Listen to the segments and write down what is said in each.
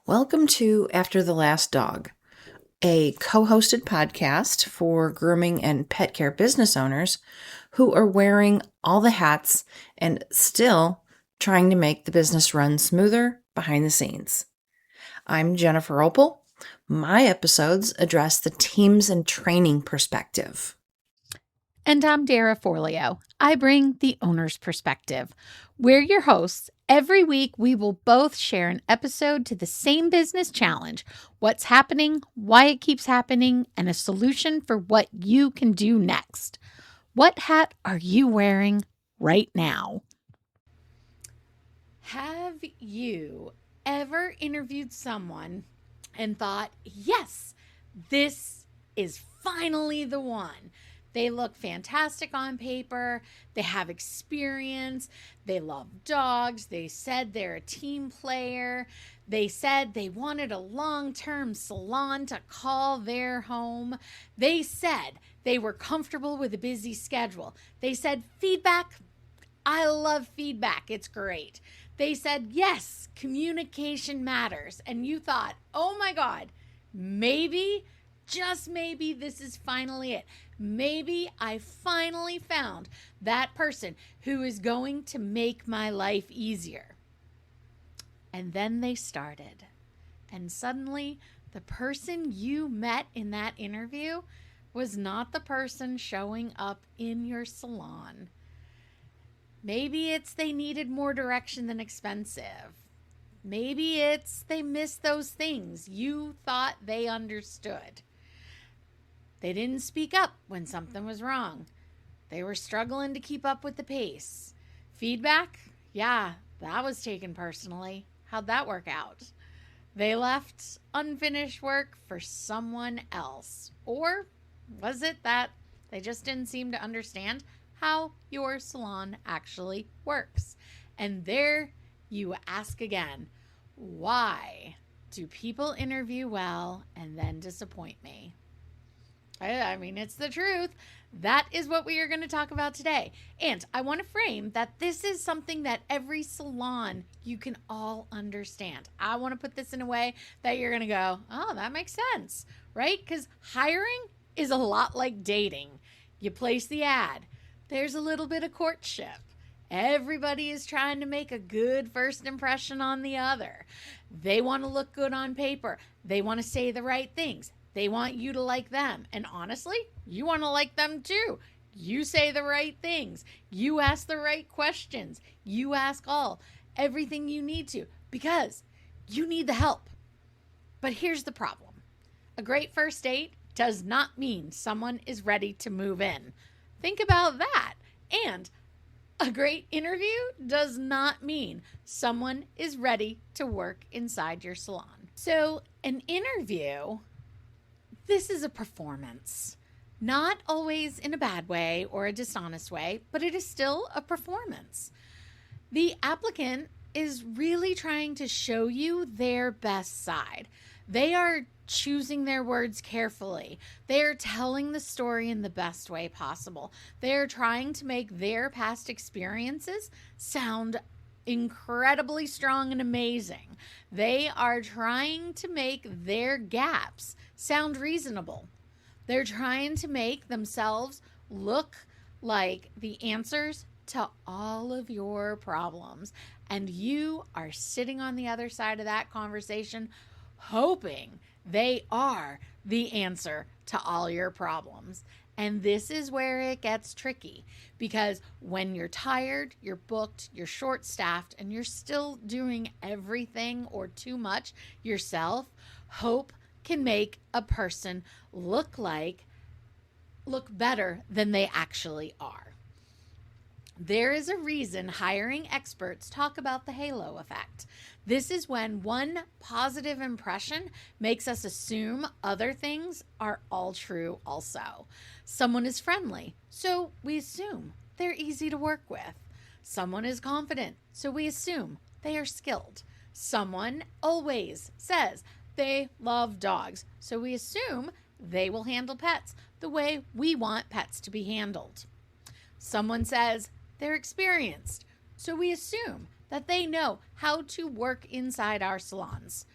Welcome to After the Last Dog, a co-hosted podcast for grooming and pet care business owners who are wearing all the hats and still trying to make the business run smoother behind the scenes. I'm Jennifer Opel. My episodes address the teams and training perspective. And I'm Dara Forleo. I bring the owner's perspective. We're your hosts. Every week, we will both share an episode to the same business challenge, what's happening, why it keeps happening, and a solution for what you can do next. What hat are you wearing right now? Have you ever interviewed someone and thought, yes, this is finally the one? They look fantastic on paper. They have experience. They love dogs. They said they're a team player. They said they wanted a long-term salon to call their home. They said they were comfortable with a busy schedule. They said feedback. I love feedback. It's great. They said, yes, communication matters. And you thought, oh my God, maybe, just maybe this is finally it. Maybe I finally found that person who is going to make my life easier. And then they started. And suddenly, the person you met in that interview was not the person showing up in your salon. Maybe it's they needed more direction than expensive. Maybe it's they missed those things you thought they understood. They didn't speak up when something was wrong. They were struggling to keep up with the pace. Feedback? Yeah, that was taken personally. How'd that work out? They left unfinished work for someone else. Or was it that they just didn't seem to understand how your salon actually works? And there you ask again, why do people interview well and then disappoint me? I mean, it's the truth. That is what we are going to talk about today. And I want to frame that this is something that every salon you can all understand. I want to put this in a way that you're going to go, oh, that makes sense, right? Because hiring is a lot like dating. You place the ad. There's a little bit of courtship. Everybody is trying to make a good first impression on the other. They want to look good on paper. They want to say the right things. They want you to like them. And honestly, you want to like them too. You say the right things. You ask the right questions. You ask everything you need to because you need the help. But here's the problem. A great first date does not mean someone is ready to move in. Think about that. And a great interview does not mean someone is ready to work inside your salon. So an interview, this is a performance, not always in a bad way or a dishonest way, but it is still a performance. The applicant is really trying to show you their best side. They are choosing their words carefully. They are telling the story in the best way possible. They are trying to make their past experiences sound incredibly strong and amazing. They are trying to make their gaps sound reasonable. They're trying to make themselves look like the answers to all of your problems. And you are sitting on the other side of that conversation hoping they are the answer to all your problems. And this is where it gets tricky because when you're tired, you're booked, you're short-staffed, and you're still doing everything or too much yourself, hope can make a person look better than they actually are. There is a reason hiring experts talk about the halo effect. This is when one positive impression makes us assume other things are all true also. Someone is friendly, so we assume they're easy to work with. Someone is confident, so we assume they are skilled. Someone always says they love dogs, so we assume they will handle pets the way we want pets to be handled. Someone says they're experienced, so we assume that they know how to work inside our salons.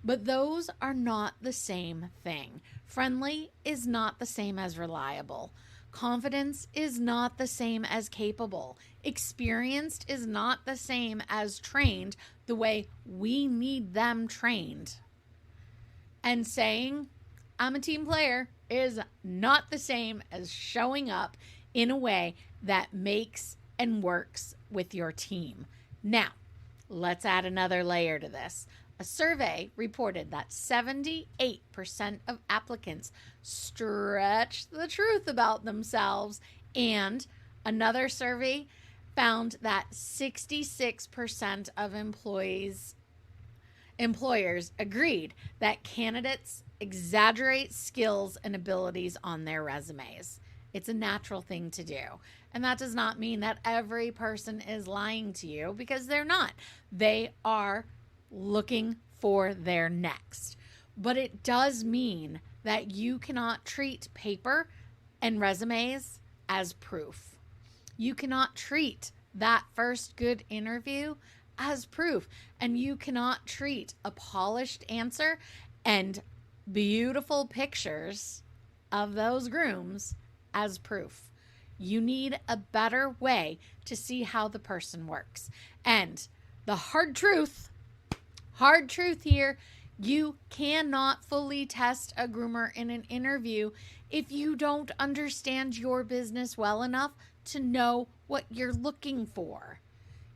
But those are not the same thing. Friendly is not the same as reliable. Confidence is not the same as capable. Experienced is not the same as trained the way we need them trained. And saying, I'm a team player, is not the same as showing up in a way that makes and works with your team. Now, let's add another layer to this. A survey reported that 78% of applicants stretch the truth about themselves, and another survey found that 66% of employers agreed that candidates exaggerate skills and abilities on their resumes. It's a natural thing to do. And that does not mean that every person is lying to you, because they're not. They are looking for their next. But it does mean that you cannot treat paper and resumes as proof. You cannot treat that first good interview as proof. And you cannot treat a polished answer and beautiful pictures of those grooms as proof. You need a better way to see how the person works. And the hard truth here, you cannot fully test a groomer in an interview if you don't understand your business well enough to know what you're looking for.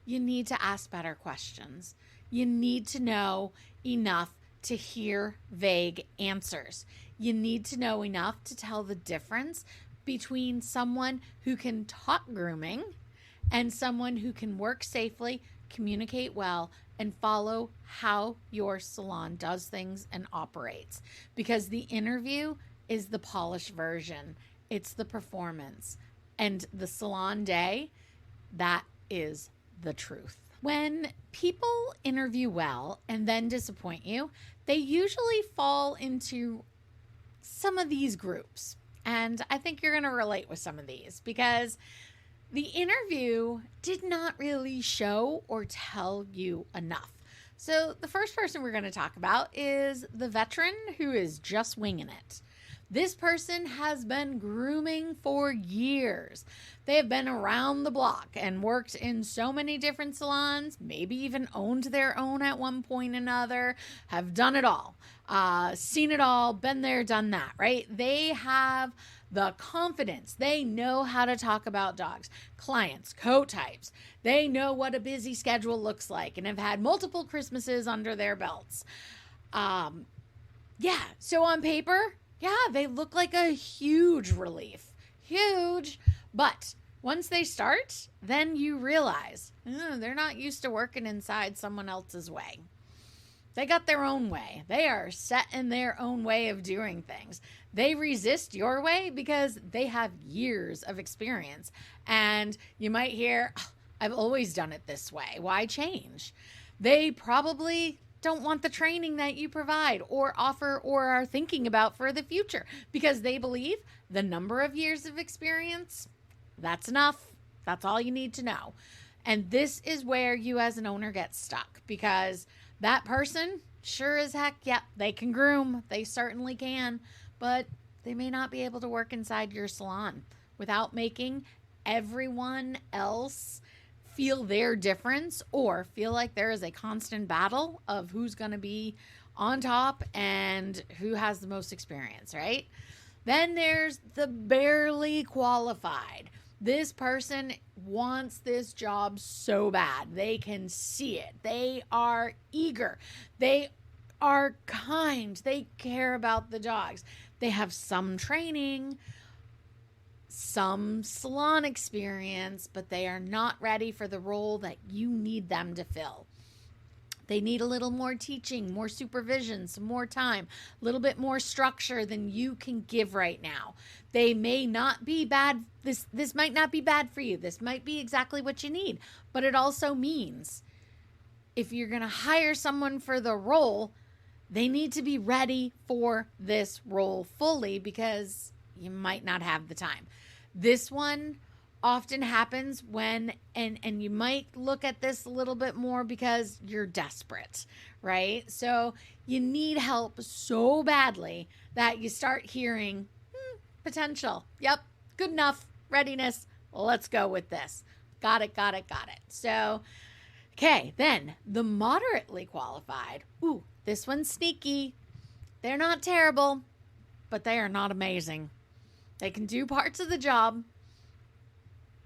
You need to ask better questions. You need to know enough to hear vague answers. You need to know enough to tell the difference between someone who can talk grooming and someone who can work safely, communicate well, and follow how your salon does things and operates. Because the interview is the polished version. It's the performance. And the salon day, that is the truth. When people interview well and then disappoint you, they usually fall into some of these groups. And I think you're going to relate with some of these, because the interview did not really show or tell you enough. So the first person we're going to talk about is the veteran who is just winging it. This person has been grooming for years. They have been around the block and worked in so many different salons, maybe even owned their own at one point or another, have done it all, seen it all, been there, done that, right? They have the confidence. They know how to talk about dogs, clients, coat types. They know what a busy schedule looks like and have had multiple Christmases under their belts. So on paper, they look like a huge relief. Huge. But once they start, then you realize they're not used to working inside someone else's way. They got their own way. They are set in their own way of doing things. They resist your way because they have years of experience. And you might hear, I've always done it this way. Why change? They probably don't want the training that you provide or offer or are thinking about for the future, because they believe the number of years of experience, that's enough. That's all you need to know. And this is where you as an owner get stuck, because that person, sure as heck, they can groom. They certainly can, but they may not be able to work inside your salon without making everyone else feel their difference or feel like there is a constant battle of who's going to be on top and who has the most experience, right? Then there's the barely qualified. This person wants this job so bad. They can see it. They are eager. They are kind. They care about the dogs. They have some training, some salon experience, but they are not ready for the role that you need them to fill. They need a little more teaching, more supervision, some more time, a little bit more structure than you can give right now. They may not be bad. This might not be bad for you. This might be exactly what you need. But it also means if you're going to hire someone for the role, they need to be ready for this role fully, because you might not have the time. This one often happens when, and you might look at this a little bit more because you're desperate, right? So you need help so badly that you start hearing potential. Yep, good enough, readiness. Let's go with this. Got it. So, okay, then the moderately qualified. Ooh, this one's sneaky. They're not terrible, but they are not amazing. They can do parts of the job.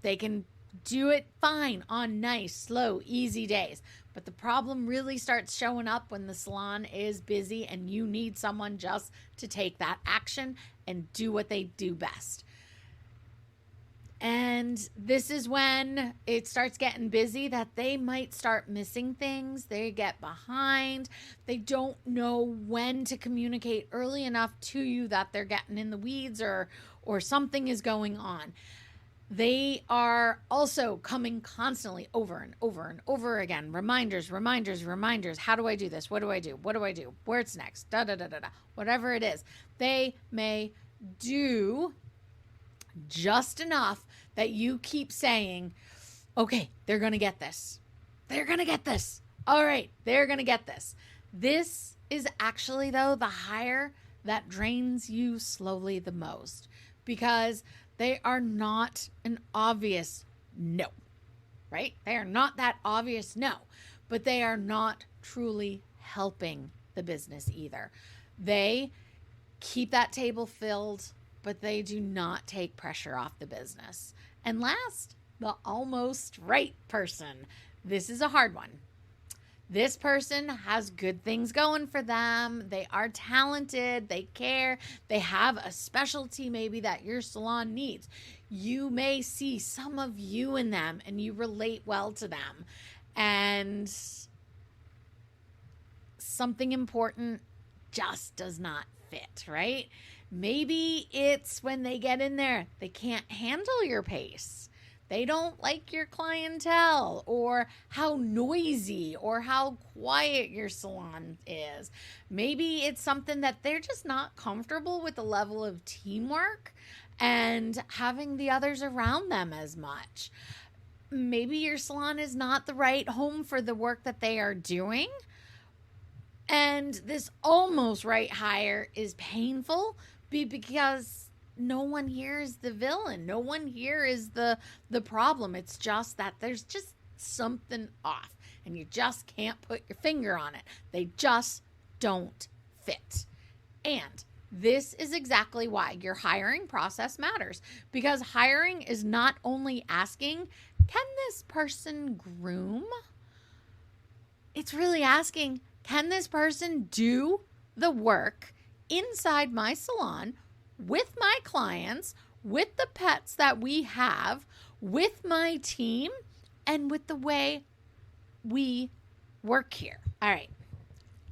They can do it fine on nice, slow, easy days. But the problem really starts showing up when the salon is busy and you need someone just to take that action and do what they do best. And this is when it starts getting busy that they might start missing things. They get behind. They don't know when to communicate early enough to you that they're getting in the weeds or something is going on. They are also coming constantly over and over again. Reminders. How do I do this? What do I do? Where's next? Whatever it is. They may do just enough that you keep saying, okay, they're going to get this. All right, they're going to get this. This is actually, though, the hire that drains you slowly the most, because they are not an obvious no, right? They are not that obvious no, but they are not truly helping the business either. They keep that table filled, but they do not take pressure off the business. And last, the almost right person. This is a hard one. This person has good things going for them. They are talented. They care. They have a specialty maybe that your salon needs. You may see some of you in them and you relate well to them. And something important just does not fit, right? Maybe it's when they get in there, they can't handle your pace. They don't like your clientele or how noisy or how quiet your salon is. Maybe it's something that they're just not comfortable with the level of teamwork and having the others around them as much. Maybe your salon is not the right home for the work that they are doing. And this almost right hire is painful because no one here is the villain. No one here is the problem. It's just that there's just something off and you just can't put your finger on it. They just don't fit. And this is exactly why your hiring process matters, because hiring is not only asking, can this person groom? It's really asking, can this person do the work inside my salon with my clients, with the pets that we have, with my team, and with the way we work here? All right,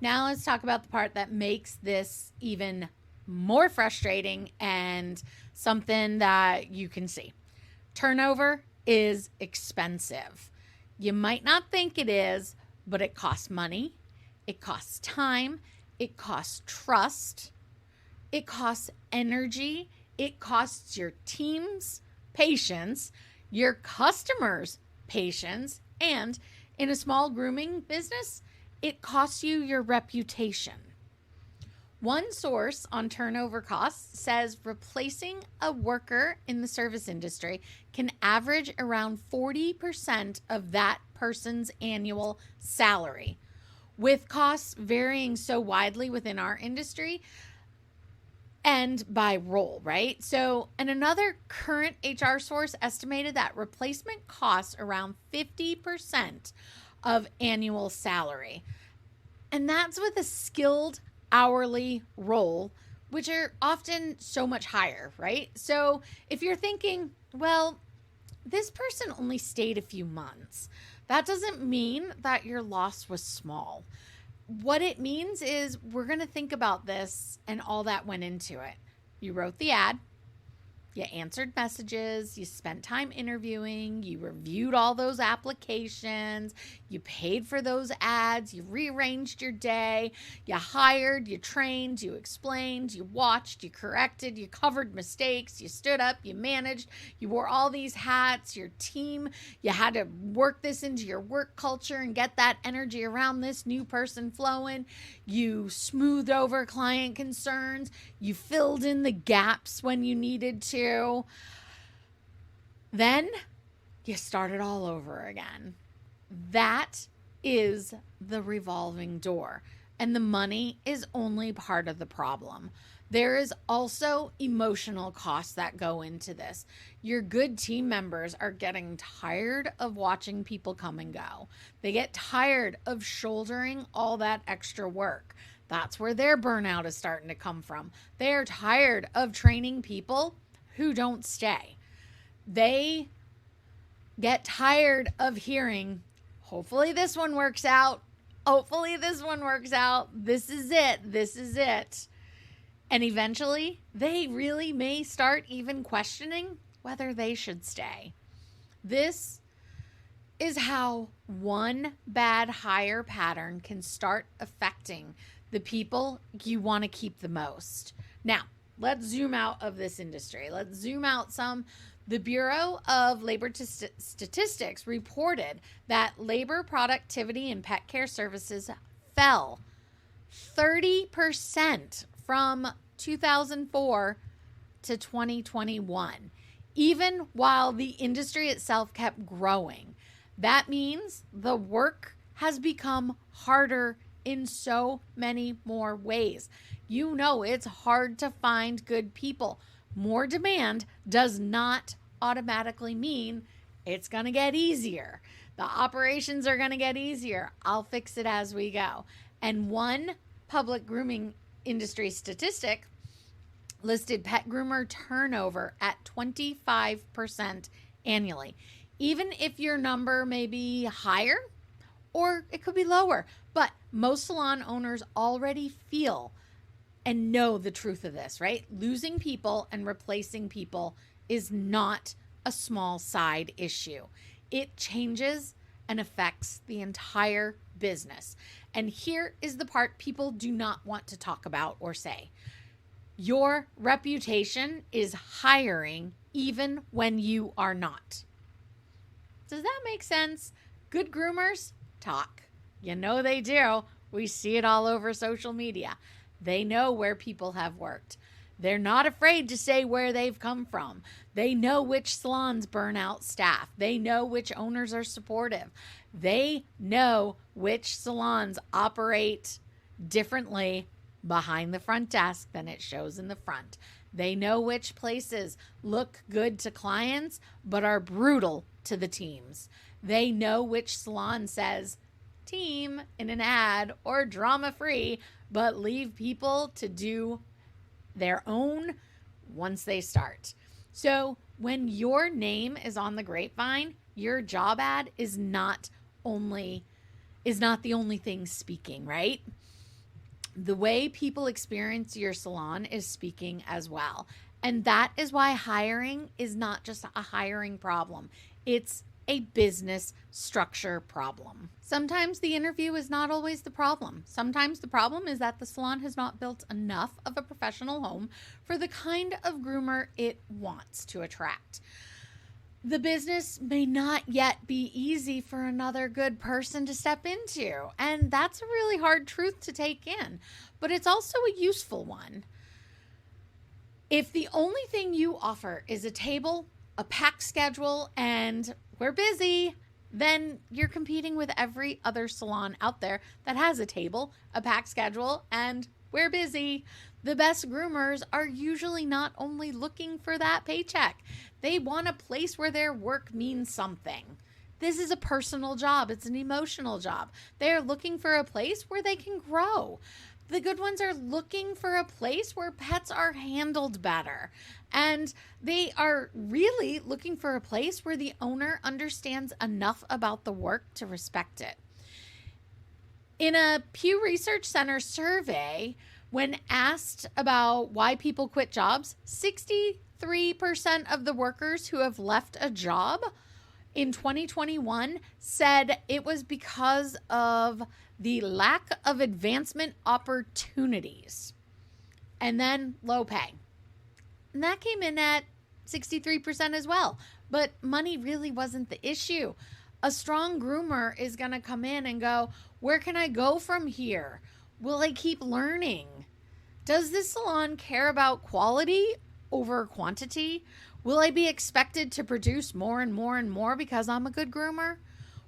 now let's talk about the part that makes this even more frustrating and something that you can see. Turnover is expensive. You might not think it is, but it costs money, it costs time, it costs trust, it costs energy, it costs your team's patience, your customers' patience, and in a small grooming business, it costs you your reputation. One source on turnover costs says replacing a worker in the service industry can average around 40% of that person's annual salary, with costs varying so widely within our industry and by role, right? So, and another current HR source estimated that replacement costs around 50% of annual salary. And that's with a skilled hourly role, which are often so much higher, right? So if you're thinking, well, this person only stayed a few months, that doesn't mean that your loss was small. What it means is we're going to think about this and all that went into it. You wrote the ad, You answered messages, you spent time interviewing, you reviewed all those applications, you paid for those ads, you rearranged your day, you hired, you trained, you explained, you watched, you corrected, you covered mistakes, you stood up, you managed, you wore all these hats, your team, you had to work this into your work culture and get that energy around this new person flowing. You smoothed over client concerns, you filled in the gaps when you needed to. Then you start it all over again. That is the revolving door. And the money is only part of the problem. There is also emotional costs that go into this. Your good team members are getting tired of watching people come and go. They get tired of shouldering all that extra work. That's where their burnout is starting to come from. They are tired of training people who don't stay. They get tired of hearing, hopefully this one works out. Hopefully this one works out. This is it. This is it. And eventually, they really may start even questioning whether they should stay. This is how one bad hire pattern can start affecting the people you want to keep the most. Now, let's zoom out of this industry. Let's zoom out some. The Bureau of Labor Statistics reported that labor productivity in pet care services fell 30% from 2004 to 2021, even while the industry itself kept growing. That means the work has become harder in so many more ways. You know, it's hard to find good people. More demand does not automatically mean it's going to get easier. The operations are going to get easier. I'll fix it as we go. And one public grooming industry statistic listed pet groomer turnover at 25% annually. Even if your number may be higher or it could be lower, but most salon owners already feel and know the truth of this, right? Losing people and replacing people is not a small side issue. It changes and affects the entire business. And here is the part people do not want to talk about or say. Your reputation is hiring even when you are not. Does that make sense? Good groomers talk. You know they do. We see it all over social media. They know where people have worked. They're not afraid to say where they've come from. They know which salons burn out staff. They know which owners are supportive. They know which salons operate differently behind the front desk than it shows in the front. They know which places look good to clients but are brutal to the teams. They know which salon says team in an ad or drama free, but leave people to do their own once they start. So when your name is on the grapevine, your job ad is not the only thing speaking, right? The way people experience your salon is speaking as well. And that is why hiring is not just a hiring problem. It's a business structure problem. Sometimes the interview is not always the problem. Sometimes the problem is that the salon has not built enough of a professional home for the kind of groomer it wants to attract. The business may not yet be easy for another good person to step into, and that's a really hard truth to take in, but it's also a useful one. If the only thing you offer is a table, a packed schedule, and we're busy, then you're competing with every other salon out there that has a table, a packed schedule, and we're busy. The best groomers are usually not only looking for that paycheck. They want a place where their work means something. This is a personal job. It's an emotional job. They're looking for a place where they can grow. The good ones are looking for a place where pets are handled better. And they are really looking for a place where the owner understands enough about the work to respect it. In a Pew Research Center survey, When asked about why people quit jobs, 63% of the workers who have left a job in 2021 said it was because of the lack of advancement opportunities. And then low pay. And that came in at 63% as well. But money really wasn't the issue. A strong groomer is going to come in and go, where can I go from here? Will I keep learning? Does this salon care about quality over quantity? Will I be expected to produce more and more and more because I'm a good groomer?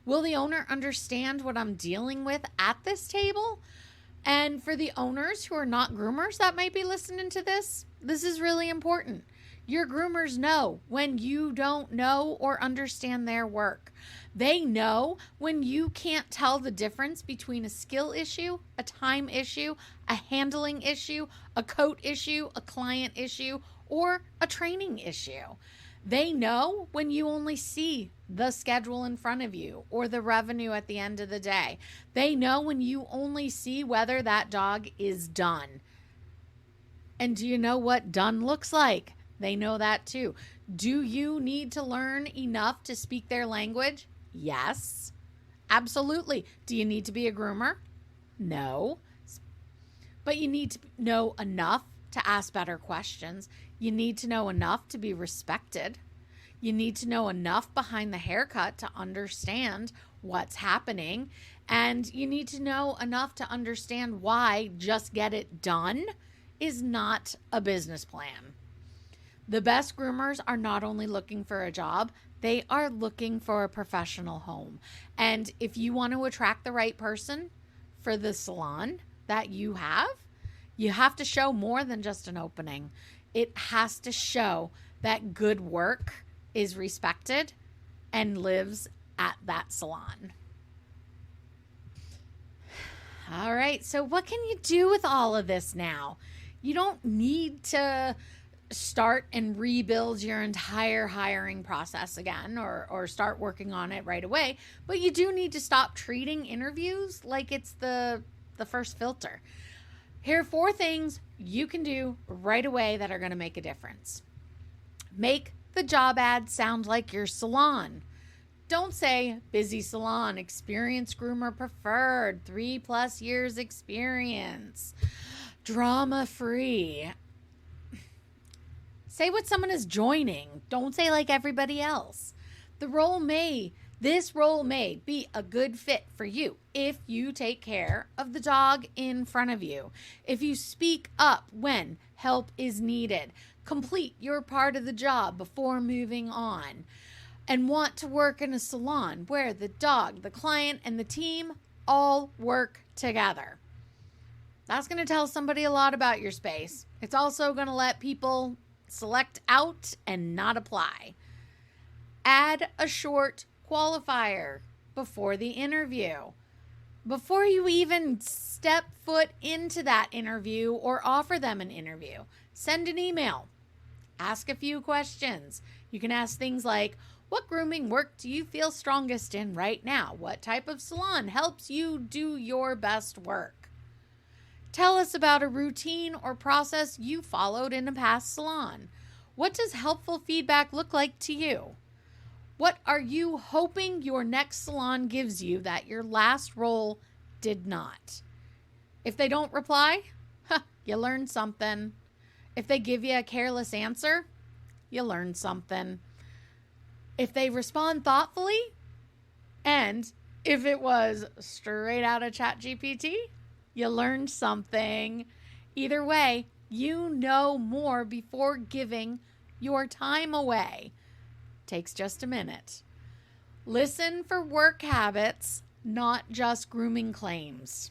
Will the owner understand what I'm dealing with at this table? And for the owners who are not groomers that might be listening to this is really important. Your groomers know when you don't know or understand their work. They know when you can't tell the difference between a skill issue, a time issue, a handling issue, a coat issue, a client issue, or a training issue. They know when you only see the schedule in front of you or the revenue at the end of the day. They know when you only see whether that dog is done. And do you know what done looks like? They know that too. Do you need to learn enough to speak their language? Yes, absolutely. Do you need to be a groomer? No. But you need to know enough to ask better questions. You need to know enough to be respected. You need to know enough behind the haircut to understand what's happening. And you need to know enough to understand why just get it done is not a business plan. The best groomers are not only looking for a job, they are looking for a professional home. And if you want to attract the right person for the salon that you have to show more than just an opening. It has to show that good work is respected and lives at that salon. All right, so what can you do with all of this now? You don't need to start and rebuild your entire hiring process again or start working on it right away, but you do need to stop treating interviews like it's the first filter. Here are 4 things you can do right away that are going to make a difference. Make the job ad sound like your salon. Don't say busy salon, experienced groomer preferred, 3+ years experience, drama free. Say what someone is joining. Don't say like everybody else. This role may be a good fit for you if you take care of the dog in front of you. If you speak up when help is needed, complete your part of the job before moving on, and want to work in a salon where the dog, the client, and the team all work together. That's going to tell somebody a lot about your space. It's also going to let people select out and not apply. Add a short qualifier before the interview. Before you even step foot into that interview or offer them an interview, send an email. Ask a few questions. You can ask things like, what grooming work do you feel strongest in right now? What type of salon helps you do your best work? Tell us about a routine or process you followed in a past salon. What does helpful feedback look like to you? What are you hoping your next salon gives you that your last role did not? If they don't reply, you learned something. If they give you a careless answer, you learned something. If they respond thoughtfully, and if it was straight out of ChatGPT, you learned something. Either way, you know more before giving your time away. Takes just a minute. Listen for work habits, not just grooming claims.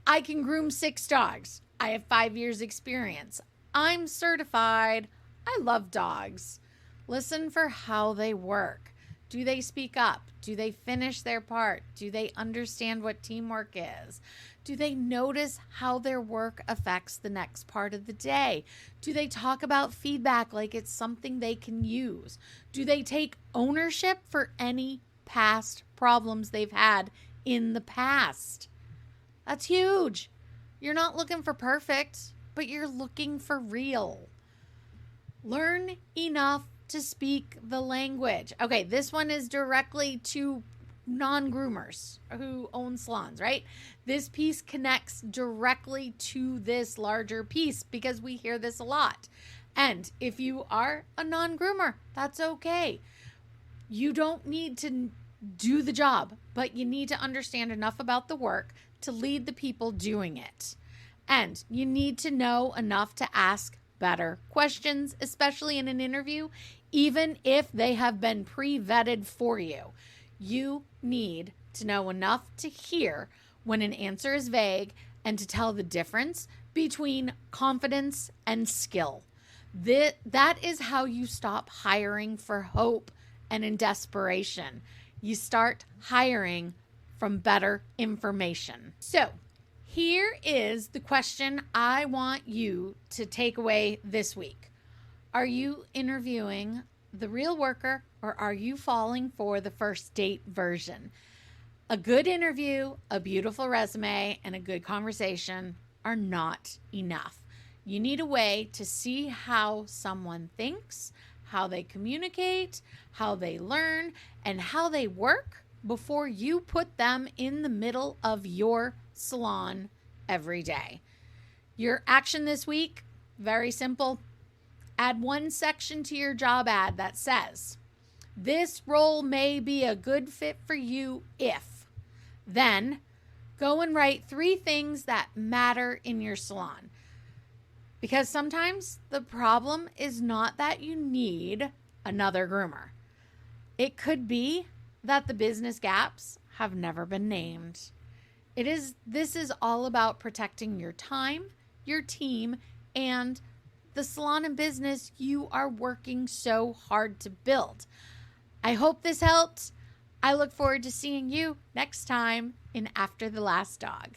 I can groom 6 dogs. I have 5 years experience. I'm certified. I love dogs. Listen for how they work. Do they speak up? Do they finish their part? Do they understand what teamwork is? Do they notice how their work affects the next part of the day? Do they talk about feedback like it's something they can use? Do they take ownership for any past problems they've had in the past? That's huge. You're not looking for perfect, but you're looking for real. Learn enough to speak the language. Okay, this one is directly to non-groomers who own salons, right? This piece connects directly to this larger piece because we hear this a lot. And if you are a non-groomer, that's okay. You don't need to do the job, but you need to understand enough about the work to lead the people doing it. And you need to know enough to ask better questions, especially in an interview, even if they have been pre-vetted for you. You need to know enough to hear when an answer is vague and to tell the difference between confidence and skill. That is how you stop hiring for hope and in desperation. You start hiring from better information. So, here is the question I want you to take away this week. Are you interviewing the real worker, or are you falling for the first date version? A good interview, a beautiful resume, and a good conversation are not enough. You need a way to see how someone thinks, how they communicate, how they learn, and how they work before you put them in the middle of your salon every day. Your action this week, very simple. Add one section to your job ad that says, "This role may be a good fit for you if." Then go and write 3 things that matter in your salon. Because sometimes the problem is not that you need another groomer. It could be that the business gaps have never been named. This is all about protecting your time, your team, and the salon and business you are working so hard to build. I hope this helped. I look forward to seeing you next time in After the Last Dog.